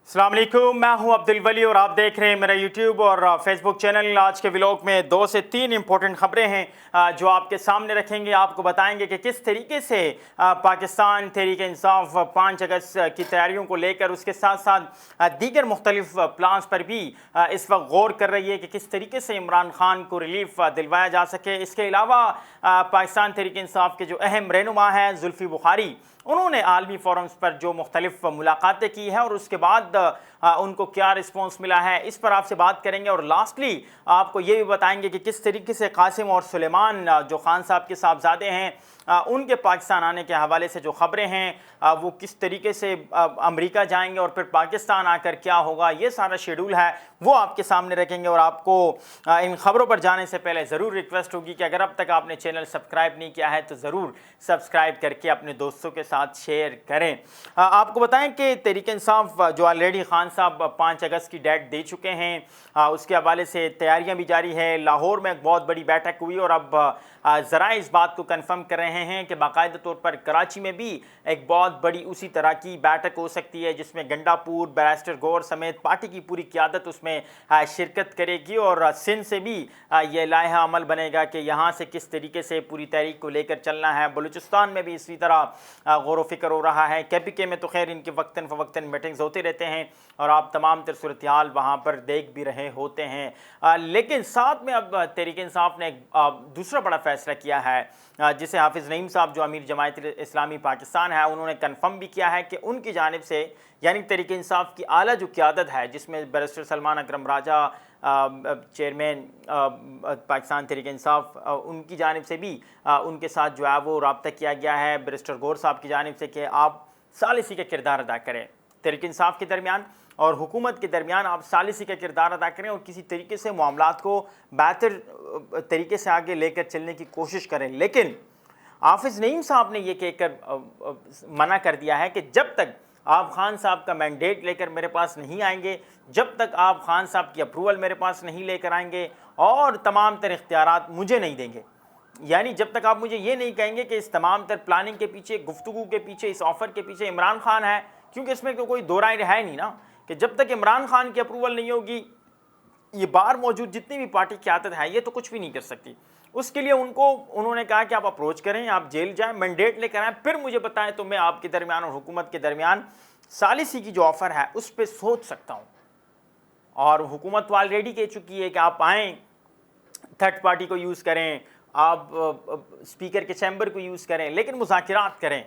अस्सलाम वालेकुम, मैं हूं अब्दुल वली और आप देख रहे हैं मेरा यूट्यूब और फेसबुक चैनल। आज के व्लॉग में 2 से 3 इंपॉर्टेंट खबरें हैं जो आपके सामने रखेंगे। आपको बताएंगे कि किस तरीके से पाकिस्तान तहरीक इंसाफ 5 अगस्त की तैयारियों को लेकर उसके साथ साथ दीगर मुख्तलिफ प्लान्स पर भी इस वक्त गौर कर रही है कि किस तरीके से इमरान खान को रिलीफ दिलवाया जा सके। इसके अलावा पाकिस्तान तहरीक इंसाफ के जो अहम रहनुमा हैं जुल्फी बुखारी, उन्होंने आलमी फोरम्स पर जो मुख्तलिफ मुलाकातें की हैं और उसके बाद उनको क्या रिस्पॉन्स मिला है, इस पर आपसे बात करेंगे। और लास्टली आपको ये भी बताएंगे कि किस तरीके से कासिम और सुलेमान जो खान साहब के साहबजादे हैं, उनके पाकिस्तान आने के हवाले से जो खबरें हैं वो किस तरीके से अमेरिका जाएंगे और फिर पाकिस्तान आकर क्या होगा, ये सारा शेड्यूल है वो आपके सामने रखेंगे। और आपको इन खबरों पर जाने से पहले ज़रूर रिक्वेस्ट होगी कि अगर अब तक आपने चैनल सब्सक्राइब नहीं किया है तो ज़रूर सब्सक्राइब करके अपने दोस्तों के साथ शेयर करें। आपको बताएं कि तहरीक इंसाफ जो ऑलरेडी खान साहब 5 अगस्त की डेट दे चुके हैं, उसके हवाले से तैयारियां भी जारी है। लाहौर में एक बहुत बड़ी बैठक हुई और अब ज़रा इस बात को कंफर्म कर रहे हैं कि बाकायदा तौर पर कराची में भी एक बहुत बड़ी उसी तरह की बैठक हो सकती है जिसमें गंडापुर, बैरिस्टर गौर समेत पार्टी की पूरी क़यादत उसमें शिरकत करेगी। और सिंध से भी ये लाइहा अमल बनेगा कि यहाँ से किस तरीके से पूरी तहरीक को लेकर चलना है। बलूचिस्तान में भी इसी तरह गौर व फिक्र हो रहा है। KPK में तो खैर इनके वक्तन फ़वक्तन मीटिंग्स होते रहते हैं और आप तमाम तर सूरत हाल वहाँ पर देख भी रहे होते हैं। लेकिन साथ में अब तहरीक इंसाफ ने दूसरा बड़ा फैसला किया है जिसे हाफिज़ नईम साहब जो अमीर जमायत इस्लामी पाकिस्तान है उन्होंने कन्फर्म भी किया है कि उनकी जानिब से यानी तहरीक इंसाफ की आला जो क़यादत है जिसमें बैरिस्टर सलमान अकरम राजा चेयरमैन पाकिस्तान तहरीक इंसाफ, उनकी जानिब से भी उनके साथ जो है वो रब्ता किया गया है बैरिस्टर गौर साहब की जानिब से कि आप सालिसी का किरदार अदा करें तहरीक इंसाफ के दरमियान और हुकूमत के दरमियान, आप सालिसी का किरदार अदा करें और किसी तरीके से मामलात को बेहतर तरीके से आगे लेकर चलने की कोशिश करें। लेकिन हाफिज़ नईम साहब ने यह कहकर मना कर दिया है कि जब तक आप खान साहब का मैंडेट लेकर मेरे पास नहीं आएंगे, जब तक आप खान साहब की अप्रूवल मेरे पास नहीं लेकर आएंगे और तमाम तर इख्तियारात मुझे नहीं देंगे, यानी जब तक आप मुझे ये नहीं कहेंगे कि इस तमाम तर प्लानिंग के पीछे, गुफ्तगू के पीछे, इस ऑफ़र के पीछे इमरान खान है, क्योंकि इसमें तो कोई दो राय है नहीं ना कि जब तक इमरान खान की अप्रूवल नहीं होगी ये बाहर मौजूद जितनी भी पार्टी की क़यादत है ये तो कुछ भी नहीं कर सकती। उसके लिए उन्होंने कहा कि आप अप्रोच करें, आप जेल जाएं, मैंडेट लेकर आएँ, फिर मुझे बताएं तो मैं आपके दरमियान और हुकूमत के दरमियान सालिसी की जो ऑफ़र है उस पर सोच सकता हूँ। और हुकूमत ऑलरेडी कह चुकी है कि आप आएँ, थर्ड पार्टी को यूज़ करें, आप स्पीकर के चैम्बर को यूज़ करें, लेकिन मुज़ाकिरात करें।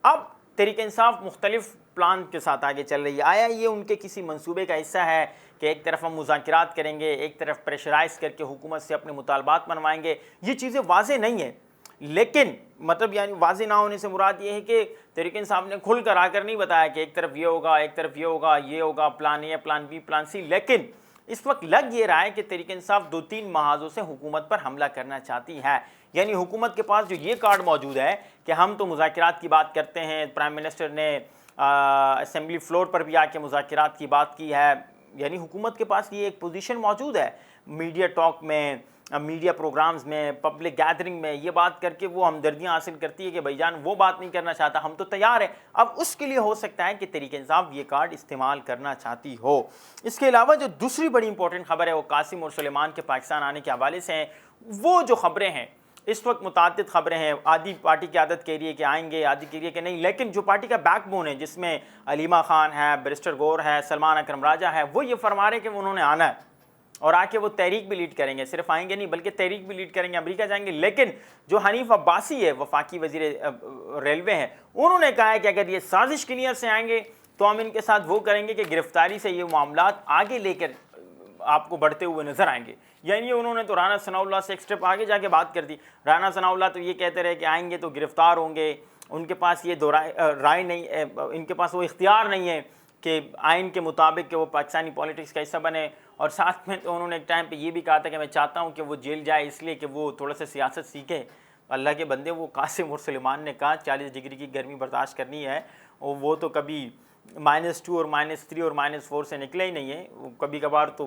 अब तहरीक इंसाफ मुख्तलिफ प्लान के साथ आगे चल रही है। आया ये उनके किसी मंसूबे का हिस्सा है कि एक तरफ हम मुज़ाकिरात करेंगे, एक तरफ प्रेशराइज़ करके हुकूमत से अपने मुतालबात मनवाएंगे, ये चीज़ें वाज़ेह नहीं है। लेकिन मतलब यानी वाज़ेह ना होने से मुराद ये है कि तहरीक इंसाफ ने खुल कर आकर नहीं बताया कि एक तरफ ये होगा, एक तरफ ये होगा, ये होगा, plan A, plan B, plan C. लेकिन इस वक्त लग ये रहा है कि तहरीक इंसाफ 2-3 महाजों से हुकूमत पर हमला करना चाहती है। यानी हुकूमत के पास जो ये कार्ड मौजूद है कि हम तो मुज़ाकिरात की बात करते हैं, प्राइम मिनिस्टर ने असेंबली फ्लोर पर भी आके मुज़ाकिरात की बात की है, यानी हुकूमत के पास ये एक पोजीशन मौजूद है। मीडिया टॉक में, मीडिया प्रोग्राम्स में, पब्लिक गैदरिंग में ये बात करके वो हमदर्दियाँ हासिल करती है कि भाईजान वो बात नहीं करना चाहता, हम तो तैयार हैं। अब उसके लिए हो सकता है कि तहरीक इंसाफ ये कार्ड इस्तेमाल करना चाहती हो। इसके अलावा जो दूसरी बड़ी इंपॉर्टेंट खबर है वो कासिम और सुलेमान के पाकिस्तान आने के हवाले से हैं। वो जो खबरें हैं इस वक्त मुतादिद खबरें हैं, आधी पार्टी की आदत कह रही है कि आएंगे, आधी कह रही है कि नहीं, लेकिन जो पार्टी का बैकबोन है जिसमें अलीमा खान है, बैरिस्टर गौर है, सलमान अकरम राजा है, वो ये फरमा रहे हैं कि उन्होंने आना है और आके वो तहरीक भी लीड करेंगे। सिर्फ आएंगे नहीं बल्कि तहरीक भी लीड करेंगे, अमेरिका जाएंगे। लेकिन जो हनीफ अब्बासी है, वफाकी वजीर रेलवे हैं, उन्होंने कहा है कि अगर ये साजिश की नीयत से आएंगे तो हम इनके साथ वो करेंगे कि गिरफ्तारी से ये मामलात आगे लेकर आपको बढ़ते हुए नजर आएंगे। यानी उन्होंने तो राना सनाउल्लाह से एक स्टेप आगे जाके बात कर दी। राना सनाउल्लाह तो ये कहते रहे कि आएंगे तो गिरफ्तार होंगे, उनके पास ये दो राय नहीं, इनके पास वो इख्तियार नहीं है कि आइन के मुताबिक कि वो पाकिस्तानी पॉलिटिक्स का हिस्सा बने। और साथ में तो उन्होंने एक टाइम पे ये भी कहा था कि मैं चाहता हूँ कि वो जेल जाए इसलिए कि वो थोड़ा सा सियासत सीखे। अल्लाह के बंदे, वो कासिम और सुलेमान ने कहा 40 डिग्री की गर्मी बर्दाश्त करनी है, और वो तो कभी -2 और -3 और -4 से निकले ही नहीं है। कभी कभार तो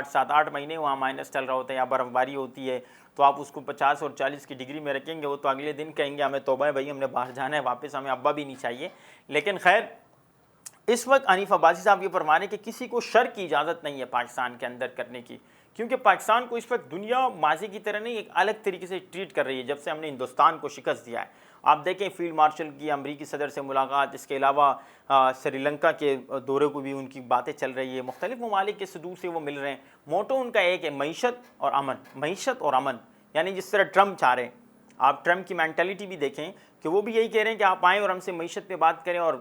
7-8 महीने वहाँ माइनस चल रहा होता है या बर्फ़बारी होती है, तो आप उसको 50 और 40 की डिग्री में रखेंगे, वो तो अगले दिन कहेंगे हमें तौबा है भाई, हमने बाहर जाना है वापस, हमें अब्बा भी नहीं चाहिए। लेकिन खैर اس وقت حنیف عباسی صاحب یہ فرما رہے ہیں کہ کسی کو شر کی اجازت نہیں ہے پاکستان کے اندر کرنے کی، کیونکہ پاکستان کو اس وقت دنیا ماضی کی طرح نہیں ایک الگ طریقے سے ٹریٹ کر رہی ہے جب سے ہم نے ہندوستان کو شکست دیا ہے۔ آپ دیکھیں فیلڈ مارشل کی امریکی صدر سے ملاقات، اس کے علاوہ سری لنکا کے دورے کو بھی ان کی باتیں چل رہی ہے، مختلف ممالک کے صدور سے وہ مل رہے ہیں۔ موٹو ان کا ایک ہے معیشت اور امن، معیشت اور امن، یعنی جس طرح ٹرمپ چاہ رہے ہیں، آپ ٹرمپ کی مینٹلٹی بھی دیکھیں کہ وہ بھی یہی کہہ رہے ہیں کہ آپ آئیں اور ہم سے معیشت پہ بات کریں اور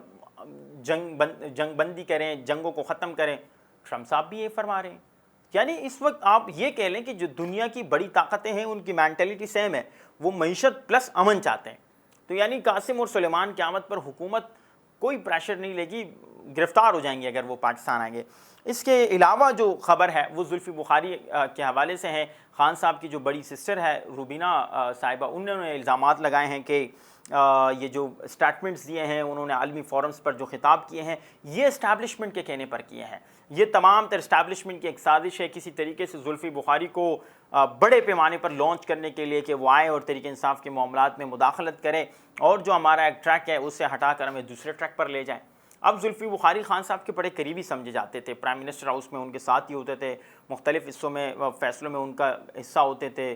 جنگ بندی کریں، جنگوں کو ختم کریں۔ ٹرمپ صاحب بھی یہ فرما رہے ہیں۔ یعنی اس وقت آپ یہ کہہ لیں کہ جو دنیا کی بڑی طاقتیں ہیں ان کی مینٹلٹی سیم ہے، وہ معیشت پلس امن چاہتے ہیں۔ تو یعنی قاسم اور سلیمان قیامت پر حکومت کوئی پریشر نہیں لے گی، گرفتار ہو جائیں گے اگر وہ پاکستان آئیں گے۔ اس کے علاوہ جو خبر ہے وہ زلفی بخاری کے حوالے سے ہے۔ خان صاحب کی جو بڑی سسٹر ہے روبینہ صاحبہ، انہوں نے الزامات لگائے ہیں کہ یہ جو اسٹیٹمنٹس دیے ہیں انہوں نے عالمی فورمز پر جو خطاب کیے ہیں یہ اسٹیبلشمنٹ کے کہنے پر کیے ہیں۔ یہ تمام تر اسٹیبلشمنٹ کی ایک سازش ہے کسی طریقے سے زلفی بخاری کو بڑے پیمانے پر لانچ کرنے کے لیے کہ وہ آئیں اور تحریک انصاف کے معاملات میں مداخلت کریں اور جو ہمارا ایک ٹریک ہے اس سے ہٹا کر ہمیں دوسرے ٹریک پر لے جائیں۔ اب زلفی بخاری خان صاحب کے بڑے قریبی سمجھے جاتے تھے، پرائم منسٹر ہاؤس میں ان کے ساتھ ہی ہوتے تھے، مختلف حصوں میں فیصلوں میں ان کا حصہ ہوتے تھے،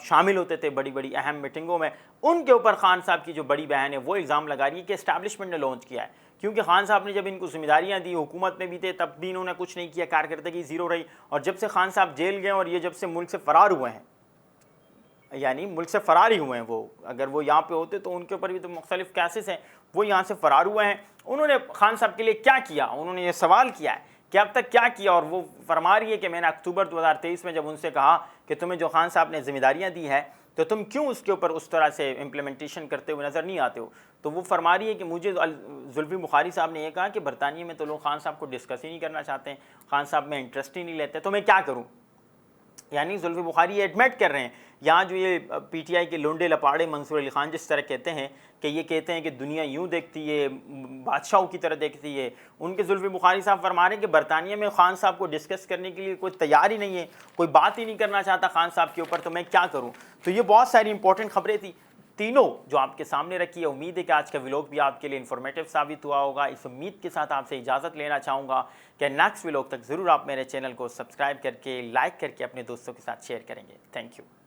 شامل ہوتے تھے بڑی بڑی اہم میٹنگوں میں۔ ان کے اوپر خان صاحب کی جو بڑی بہن ہے وہ الزام لگا رہی ہے کہ اسٹیبلشمنٹ نے لانچ کیا ہے، کیونکہ خان صاحب نے جب ان کو ذمہ داریاں دی، حکومت میں بھی تھے، تب بھی انہوں نے کچھ نہیں کیا، کارکردگی زیرو رہی، اور جب سے خان صاحب جیل گئے اور یہ جب سے ملک سے فرار ہوئے ہیں، یعنی ملک سے فرار ہی ہوئے ہیں وہ، اگر وہ یہاں پہ ہوتے تو ان کے اوپر بھی تو مختلف کیسز ہیں، وہ یہاں سے فرار ہوئے ہیں۔ انہوں نے خان صاحب کے لیے کیا کیا، انہوں نے یہ سوال کیا ہے کہ اب تک کیا کیا، اور وہ فرما رہی ہے کہ میں نے اکتوبر 2023 میں جب ان سے کہا کہ تمہیں جو خان صاحب نے ذمہ داریاں دی ہے تو تم کیوں اس کے اوپر اس طرح سے امپلیمنٹیشن کرتے ہوئے نظر نہیں آتے ہو، تو وہ فرما رہی ہے کہ مجھے زلفی بخاری صاحب نے یہ کہا کہ برطانیہ میں تو لوگ خان صاحب کو ڈسکس ہی نہیں کرنا چاہتے ہیں، خان صاحب میں انٹرسٹ ہی نہیں لیتے، تو میں کیا کروں۔ یعنی زلفی بخاری یہ ایڈمٹ کر رہے ہیں، یہاں جو یہ پی ٹی آئی کے لونڈے لپاڑے منصور علی خان جس طرح کہتے ہیں کہ یہ کہتے ہیں کہ دنیا یوں دیکھتی ہے، بادشاہوں کی طرح دیکھتی ہے، ان کے زلفی بخاری صاحب فرما رہے ہیں کہ برطانیہ میں خان صاحب کو ڈسکس کرنے کے لیے کوئی تیار ہی نہیں ہے، کوئی بات ہی نہیں کرنا چاہتا خان صاحب کے اوپر، تو میں کیا کروں۔ تو یہ بہت ساری امپورٹنٹ خبریں تھیں تینوں جو آپ کے سامنے رکھی ہے۔ امید ہے کہ آج کا ولاگ بھی آپ کے لیے انفارمیٹیو ثابت ہوا ہوگا۔ اس امید کے ساتھ آپ سے اجازت لینا چاہوں گا کہ نیکسٹ ولاگ تک ضرور آپ میرے چینل کو سبسکرائب کر کے لائک کر کے اپنے دوستوں کے ساتھ شیئر کریں گے۔ Thank you.